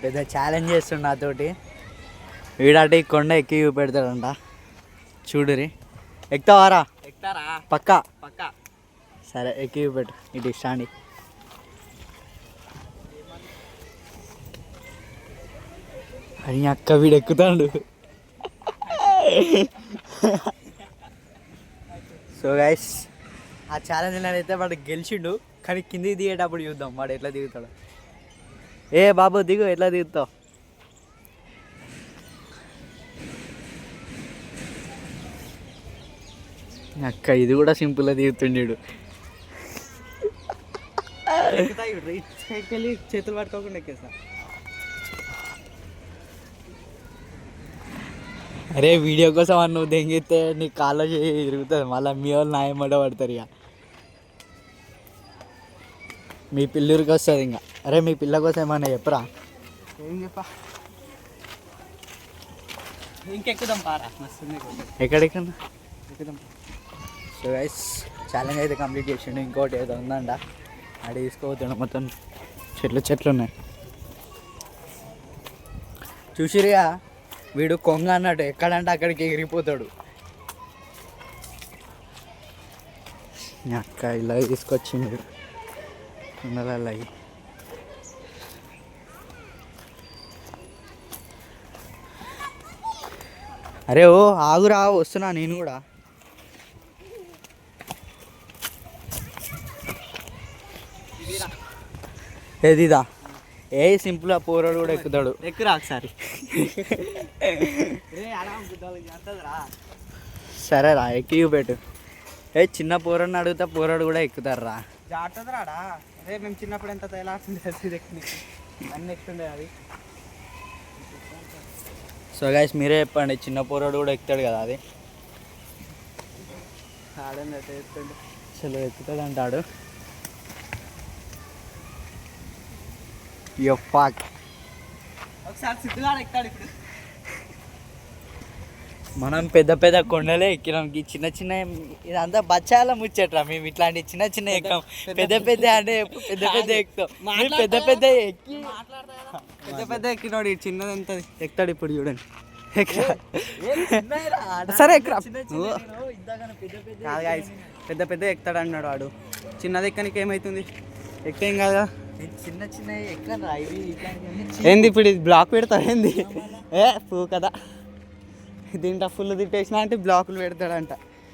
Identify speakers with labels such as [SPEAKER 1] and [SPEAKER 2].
[SPEAKER 1] పెద్ద ఛాలెంజ్ చేస్తుండ నాతోటి. వీడాటి కొండ ఎక్కి చూపెడతాడంట, చూడురి. ఎక్కుతావారా?
[SPEAKER 2] ఎక్కుతారా?
[SPEAKER 1] పక్కా
[SPEAKER 2] పక్కా.
[SPEAKER 1] సరే ఎక్కి చూపెట్టు. ఇటు స్టాండి. అని అక్క వీడు ఎక్కుతాడు. సో గైస్, ఆ ఛాలెంజ్ అయితే వాడు గెలిచిండు, కానీ కిందికి దిగేటప్పుడు చూద్దాం వాడు ఎట్లా దిగుతాడు. ఏ బాబు దిగు, ఎట్లా దిగుతావు? అక్క ఇది కూడా సింపుల్గా దిగుతుండేడు.
[SPEAKER 2] చేతులు పట్టుకోకుండా ఎక్కేస్తా.
[SPEAKER 1] అరే వీడియో కోసం అని నువ్వు దెంగితే నీ కాళ్ళ తిరుగుతుంది, మళ్ళీ మీ వాళ్ళు నాయమడ పడతారు. ఇక మీ పిల్లరికి వస్తుంది. ఇంకా అరే మీ పిల్ల కోసం ఏమన్నా చెప్పరా?
[SPEAKER 2] ఏం చెప్పా, ఇంకెక్కుదాం పారా.
[SPEAKER 1] ఎక్కడెక్కడ ఎక్కుదాం. సో గైస్, ఛాలెంజ్ అయితే కంప్లీట్ చేసిండు. ఇంకోటి ఏదో ఉందంట, అడి తీసుకోపోతుండ. మొత్తం చెట్లు ఉన్నాయి చూసిరిగా. వీడు కొంగ అన్నట్టు ఎక్కడంటే అక్కడికి ఎగిరిపోతాడు. అక్క ఇలా తీసుకొచ్చిండు కొండలలో. అరే ఓ ఆగురా, వస్తున్నా నేను కూడా. ఏదిదా? ఏ సింపుల్గా పోరాడు కూడా ఎక్కుతాడు.
[SPEAKER 2] ఎక్కురా ఒకసారి.
[SPEAKER 1] సరేరా ఎక్కి చూపెట్టు. ఏ చిన్న పోరాడిని అడుగుతా, పోరాడు కూడా ఎక్కుతారా?
[SPEAKER 2] జాగ్రత్త రాడా. అరే మేము చిన్నప్పుడు ఎంత తేలాడుతుండే అన్నీ ఎక్కుతుండే అది.
[SPEAKER 1] సో గైస్ మీరే చెప్పండి, చిన్న పోరాడు కూడా ఎక్కుతాడు కదా అది?
[SPEAKER 2] ఆడండి అయితే ఎక్కుతుండే.
[SPEAKER 1] అసలు ఎక్కుతాడు అంటాడు.
[SPEAKER 2] ఒకసారి సిద్ధుగాడు ఎక్కుతాడు. ఇప్పుడు
[SPEAKER 1] మనం పెద్ద పెద్ద కొండలే ఎక్కినాం. చిన్న చిన్న ఇదంతా బచ్చాల ముచ్చట్రా. మేము ఇట్లాంటి చిన్న చిన్న ఎక్కాం. పెద్ద పెద్ద అంటే పెద్ద పెద్ద ఎక్కుతాం. పెద్ద పెద్ద ఎక్కి
[SPEAKER 2] పెద్ద పెద్ద ఎక్కినోడు చిన్నది ఎంత
[SPEAKER 1] ఎక్కుతాడు. ఇప్పుడు చూడండి.
[SPEAKER 2] సరే ఎక్కరా. పెద్ద పెద్ద ఎక్కుతాడు అన్నాడు వాడు. చిన్నది ఎక్కనికి ఏమవుతుంది? ఎక్కేం కాదా.
[SPEAKER 1] చిన్న చిన్న ఎక్కరా ఇవి.
[SPEAKER 2] ఏంది ఇప్పుడు ఇది బ్లాక్ పెడతాడు? ఏంది ఏ పూ కదా. దీంట్లో ఫుల్ తిట్టేసిన అంటే బ్లాకులు పెడతాడంట.